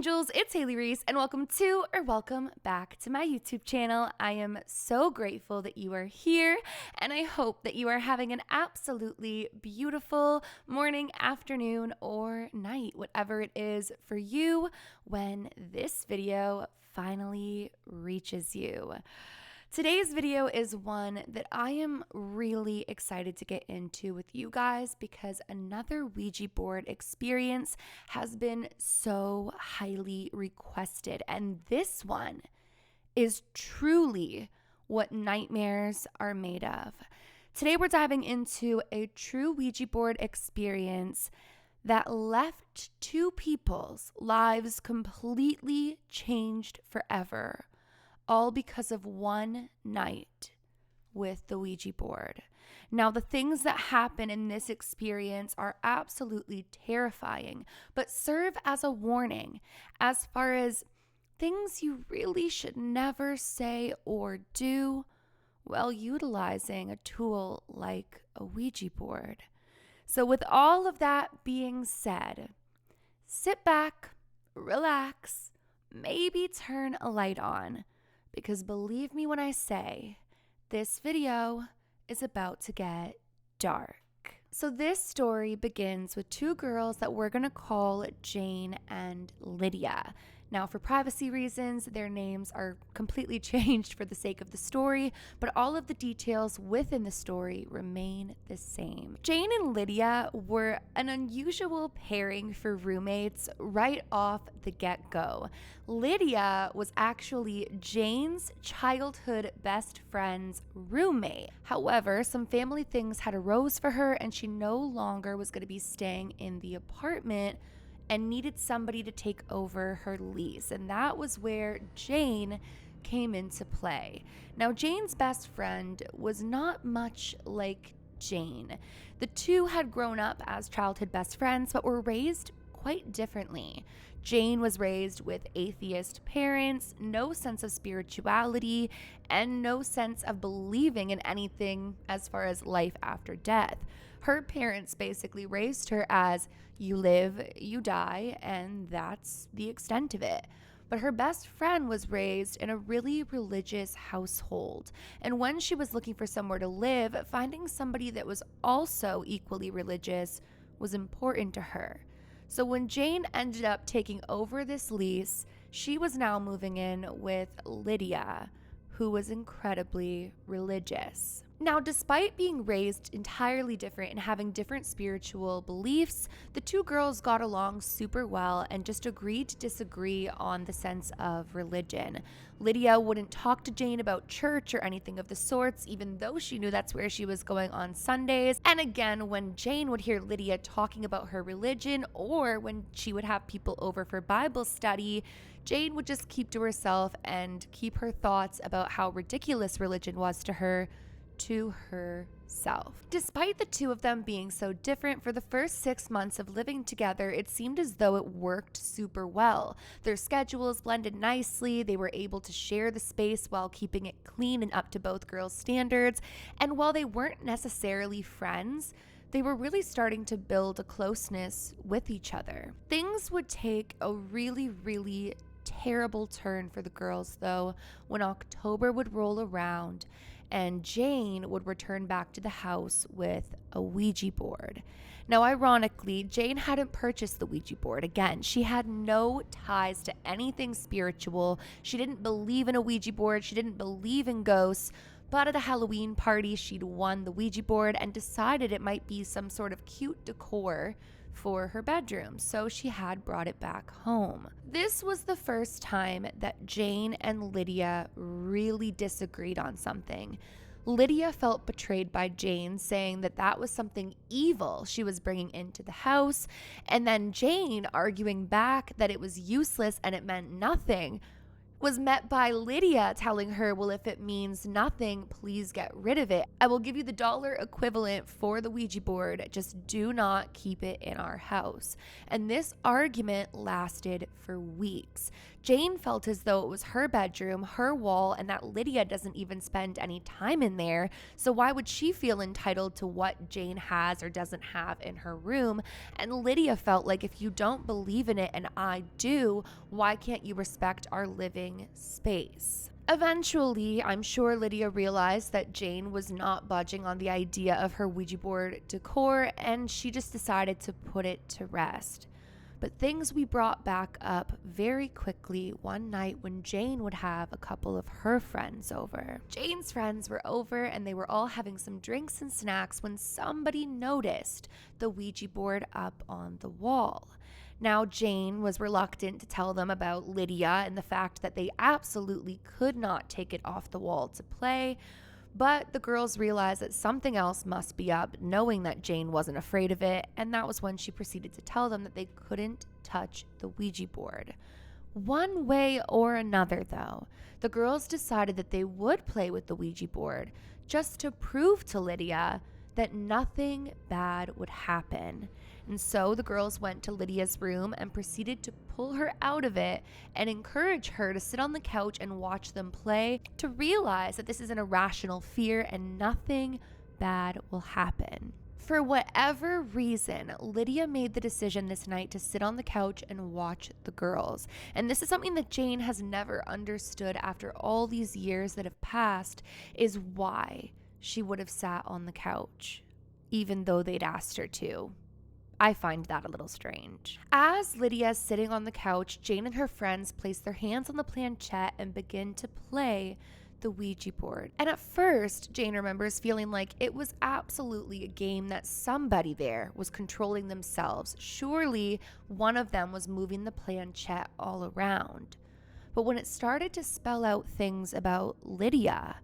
angels, it's Hailey Reese, and welcome back to my YouTube channel. I am so grateful that you are here, and I hope that you are having an absolutely beautiful morning, afternoon, or night, whatever it is for you when this video finally reaches you. Today's video is one that I am really excited to get into with you guys because another Ouija board experience has been so highly requested, and this one is truly what nightmares are made of. Today we're diving into a true Ouija board experience that left two people's lives completely changed forever. All because of one night with the Ouija board. Now, the things that happen in this experience are absolutely terrifying, but serve as a warning as far as things you really should never say or do while utilizing a tool like a Ouija board. So with all of that being said, sit back, relax, maybe turn a light on. Because believe me when I say, this video is about to get dark. So this story begins with two girls that we're going to call Jane and Lydia. Now, for privacy reasons, their names are completely changed for the sake of the story, but all of the details within the story remain the same. Jane and Lydia were an unusual pairing for roommates right off the get-go. Lydia was actually Jane's childhood best friend's roommate. However, some family things had arose for her, and she no longer was going to be staying in the apartment and needed somebody to take over her lease. And that was where Jane came into play. Now, Jane's best friend was not much like Jane. The two had grown up as childhood best friends, but were raised quite differently. Jane was raised with atheist parents, no sense of spirituality, and no sense of believing in anything as far as life after death. Her parents basically raised her as you live, you die, and that's the extent of it. But her best friend was raised in a really religious household. And when she was looking for somewhere to live, finding somebody that was also equally religious was important to her. So when Jane ended up taking over this lease, she was now moving in with Lydia, who was incredibly religious. Now, despite being raised entirely different and having different spiritual beliefs, the two girls got along super well and just agreed to disagree on the sense of religion. Lydia wouldn't talk to Jane about church or anything of the sorts, even though she knew that's where she was going on Sundays. And again, when Jane would hear Lydia talking about her religion, or when she would have people over for Bible study, Jane would just keep to herself and keep her thoughts about how ridiculous religion was to her to herself. Despite the two of them being so different, for the first 6 months of living together, it seemed as though it worked super well. Their schedules blended nicely, they were able to share the space while keeping it clean and up to both girls' standards, and while they weren't necessarily friends, they were really starting to build a closeness with each other. Things would take a really terrible turn for the girls, though, when October would roll around and Jane would return back to the house with a Ouija board. Now, ironically, Jane hadn't purchased the Ouija board. Again, she had no ties to anything spiritual. She didn't believe in a Ouija board. She didn't believe in ghosts. But at a Halloween party, she'd won the Ouija board and decided it might be some sort of cute decor for her bedroom, so she had brought it back home. This was the first time that Jane and Lydia really disagreed on something. Lydia felt betrayed by Jane, saying that that was something evil she was bringing into the house, and then Jane arguing back that it was useless and it meant nothing, was met by Lydia telling her, well, if it means nothing, please get rid of it. I will give you the dollar equivalent for the Ouija board. Just do not keep it in our house. And this argument lasted for weeks. Jane felt as though it was her bedroom, her wall, and that Lydia doesn't even spend any time in there. So why would she feel entitled to what Jane has or doesn't have in her room? And Lydia felt like, if you don't believe in it and I do, why can't you respect our living space? Eventually, I'm sure Lydia realized that Jane was not budging on the idea of her Ouija board decor, and she just decided to put it to rest. But things we brought back up very quickly one night when Jane would have a couple of her friends over. Jane's friends were over and they were all having some drinks and snacks when somebody noticed the Ouija board up on the wall. Now, Jane was reluctant to tell them about Lydia and the fact that they absolutely could not take it off the wall to play, but the girls realized that something else must be up, knowing that Jane wasn't afraid of it, and that was when she proceeded to tell them that they couldn't touch the Ouija board. One way or another, though, the girls decided that they would play with the Ouija board just to prove to Lydia that nothing bad would happen. And so the girls went to Lydia's room and proceeded to pull her out of it and encourage her to sit on the couch and watch them play, to realize that this is an irrational fear and nothing bad will happen. For whatever reason, Lydia made the decision this night to sit on the couch and watch the girls. And this is something that Jane has never understood after all these years that have passed, is why she would have sat on the couch, even though they'd asked her to. I find that a little strange. As Lydia is sitting on the couch, Jane and her friends place their hands on the planchette and begin to play the Ouija board. And at first, Jane remembers feeling like it was absolutely a game that somebody there was controlling themselves. Surely one of them was moving the planchette all around. But when it started to spell out things about Lydia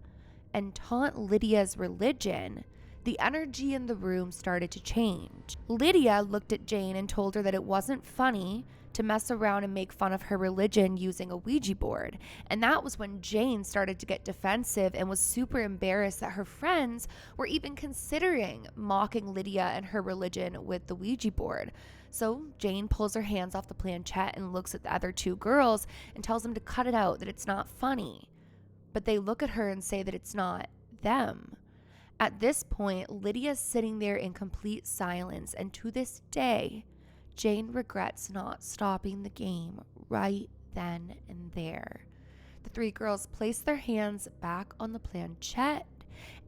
and taunt Lydia's religion, the energy in the room started to change. Lydia looked at Jane and told her that it wasn't funny to mess around and make fun of her religion using a Ouija board. And that was when Jane started to get defensive and was super embarrassed that her friends were even considering mocking Lydia and her religion with the Ouija board. So Jane pulls her hands off the planchette and looks at the other two girls and tells them to cut it out, that it's not funny. But they look at her and say that it's not them. At this point, Lydia's sitting there in complete silence, and to this day, Jane regrets not stopping the game right then and there. The three girls place their hands back on the planchette,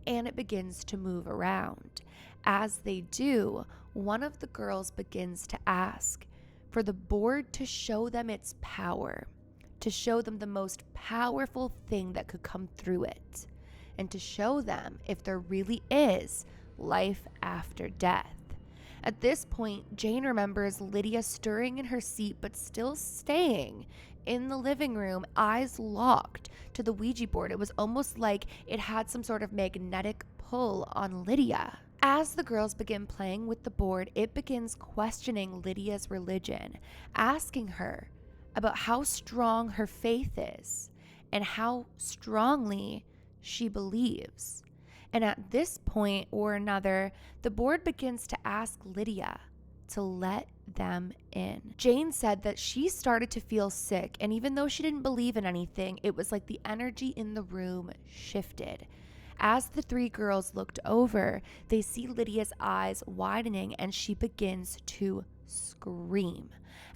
and it begins to move around. As they do, one of the girls begins to ask for the board to show them its power, to show them the most powerful thing that could come through it, and to show them if there really is life after death. At this point, Jane remembers Lydia stirring in her seat but still staying in the living room, eyes locked to the Ouija board. It was almost like it had some sort of magnetic pull on Lydia. As the girls begin playing with the board, it begins questioning Lydia's religion, asking her about how strong her faith is and how strongly she believes. And at this point or another, the board begins to ask Lydia to let them in. Jane said that she started to feel sick, and even though she didn't believe in anything, it was like the energy in the room shifted. As the three girls looked over, they see Lydia's eyes widening and she begins to scream.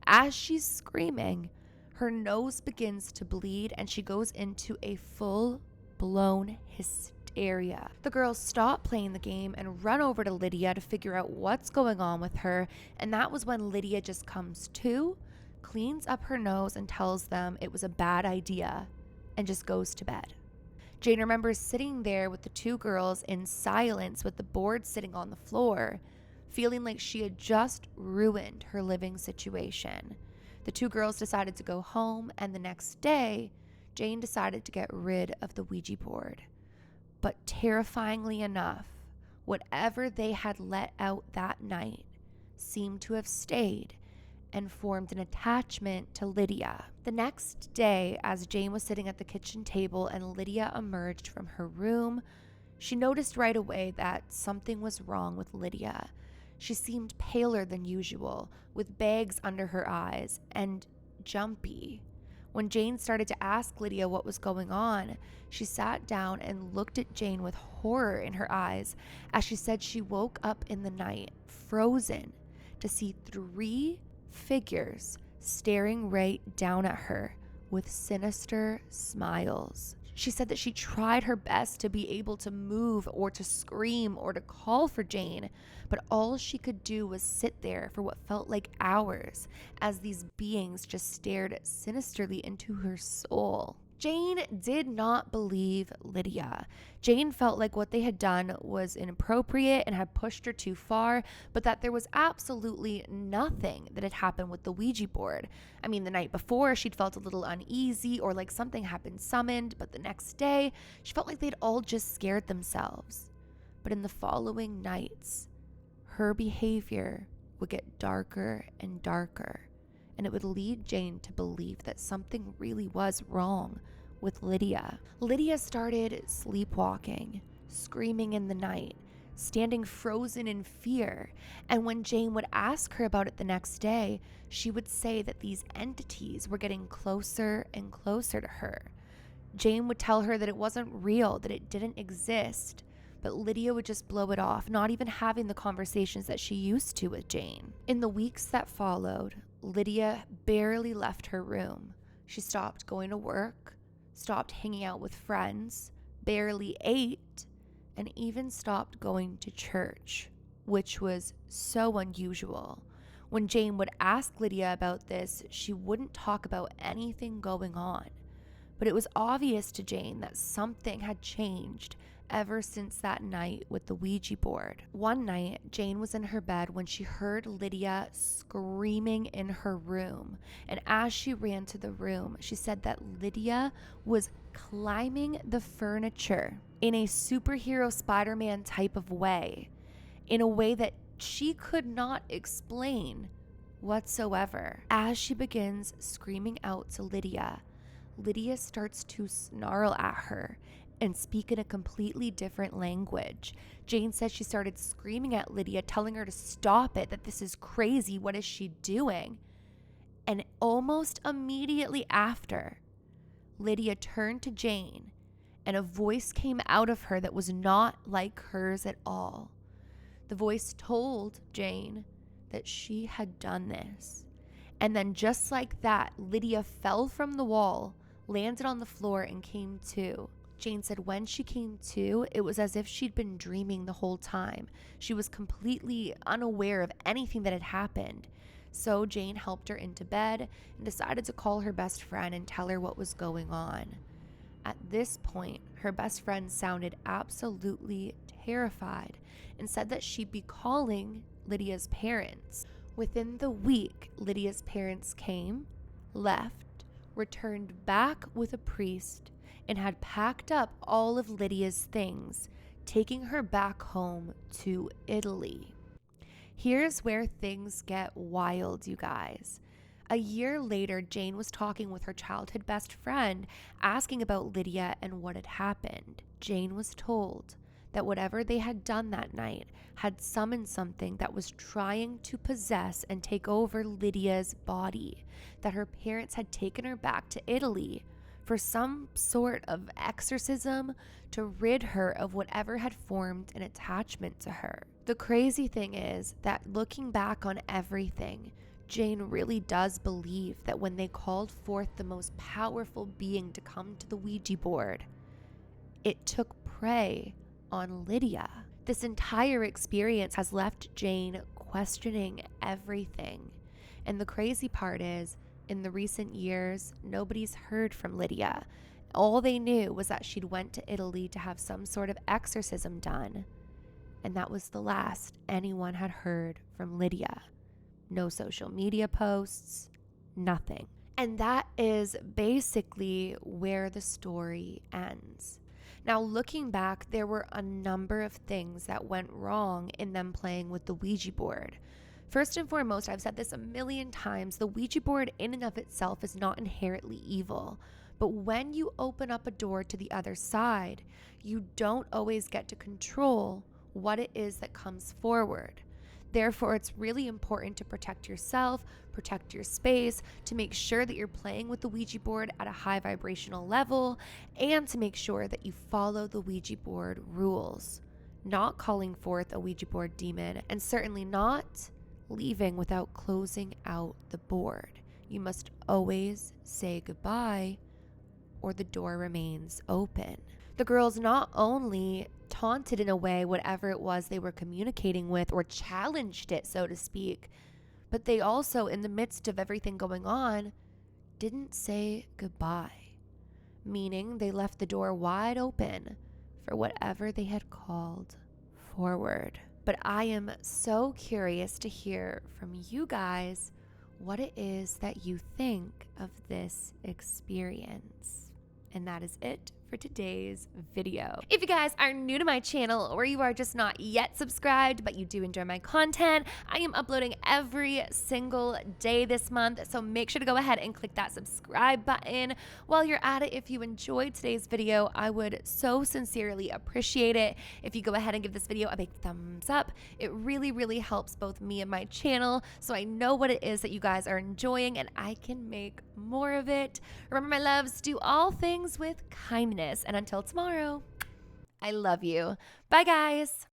As she's screaming, her nose begins to bleed and she goes into a full-blown hysteria. The girls stop playing the game and run over to Lydia to figure out what's going on with her, and that was when Lydia just comes to, cleans up her nose and tells them it was a bad idea and just goes to bed. Jane remembers sitting there with the two girls in silence with the board sitting on the floor, feeling like she had just ruined her living situation. The two girls decided to go home, and the next day, Jane decided to get rid of the Ouija board. But terrifyingly enough, whatever they had let out that night seemed to have stayed, and formed an attachment to Lydia. The next day, as Jane was sitting at the kitchen table and Lydia emerged from her room, she noticed right away that something was wrong with Lydia. She seemed paler than usual, with bags under her eyes, and jumpy. When Jane started to ask Lydia what was going on, she sat down and looked at Jane with horror in her eyes as she said she woke up in the night, frozen, to see 3 figures staring right down at her with sinister smiles. She said that she tried her best to be able to move or to scream or to call for Jane, but all she could do was sit there for what felt like hours as these beings just stared sinisterly into her soul. Jane did not believe Lydia. Jane felt like what they had done was inappropriate and had pushed her too far, but that there was absolutely nothing that had happened with the Ouija board. I mean, the night before, she'd felt a little uneasy or like something had been summoned, but the next day, she felt like they'd all just scared themselves. But in the following nights, her behavior would get darker and darker, and it would lead Jane to believe that something really was wrong with Lydia. Lydia started sleepwalking, screaming in the night, standing frozen in fear, and when Jane would ask her about it the next day, she would say that these entities were getting closer and closer to her. Jane would tell her that it wasn't real, that it didn't exist, but Lydia would just blow it off, not even having the conversations that she used to with Jane. In the weeks that followed, Lydia barely left her room. She stopped going to work, stopped hanging out with friends, barely ate, and even stopped going to church, which was so unusual. When Jane would ask Lydia about this, she wouldn't talk about anything going on. But it was obvious to Jane that something had changed ever since that night with the Ouija board. One night, Jane was in her bed when she heard Lydia screaming in her room. And as she ran to the room, she said that Lydia was climbing the furniture in a superhero Spider-Man type of way, in a way that she could not explain whatsoever. As she begins screaming out to Lydia, Lydia starts to snarl at her and speak in a completely different language. Jane says she started screaming at Lydia, telling her to stop it, that this is crazy, what is she doing? And almost immediately after, Lydia turned to Jane and a voice came out of her that was not like hers at all. The voice told Jane that she had done this. And then just like that, Lydia fell from the wall, landed on the floor, and came to. Jane said when she came to, it was as if she'd been dreaming the whole time. She was completely unaware of anything that had happened. So Jane helped her into bed and decided to call her best friend and tell her what was going on. At this point, her best friend sounded absolutely terrified and said that she'd be calling Lydia's parents. Within the week, Lydia's parents came, left, returned back with a priest, and had packed up all of Lydia's things, taking her back home to Italy. Here's where things get wild, you guys. A year later, Jane was talking with her childhood best friend, asking about Lydia and what had happened. Jane was told that whatever they had done that night had summoned something that was trying to possess and take over Lydia's body, that her parents had taken her back to Italy for some sort of exorcism to rid her of whatever had formed an attachment to her. The crazy thing is that looking back on everything, Jane really does believe that when they called forth the most powerful being to come to the Ouija board, it took prey on Lydia. This entire experience has left Jane questioning everything. And the crazy part is, in the recent years, nobody's heard from Lydia. All they knew was that she'd went to Italy to have some sort of exorcism done. And that was the last anyone had heard from Lydia. No social media posts, nothing. And that is basically where the story ends. Now, looking back, there were a number of things that went wrong in them playing with the Ouija board. First and foremost, I've said this a million times, the Ouija board in and of itself is not inherently evil. But when you open up a door to the other side, you don't always get to control what it is that comes forward. Therefore, it's really important to protect yourself, protect your space, to make sure that you're playing with the Ouija board at a high vibrational level, and to make sure that you follow the Ouija board rules. Not calling forth a Ouija board demon, and certainly not leaving without closing out the board. You must always say goodbye, or the door remains open. The girls not only taunted in a way whatever it was they were communicating with, or challenged it, so to speak, but they also, in the midst of everything going on, didn't say goodbye, meaning they left the door wide open for whatever they had called forward. But I am so curious to hear from you guys what it is that you think of this experience. And that is it for today's video. If you guys are new to my channel, or you are just not yet subscribed but you do enjoy my content, I am uploading every single day this month, so make sure to go ahead and click that subscribe button. While you're at it, if you enjoyed today's video, I would so sincerely appreciate it if you go ahead and give this video a big thumbs up. It really helps both me and my channel, so I know what it is that you guys are enjoying and I can make more of it. Remember, my loves, do all things with kindness. And until tomorrow, I love you. Bye, guys.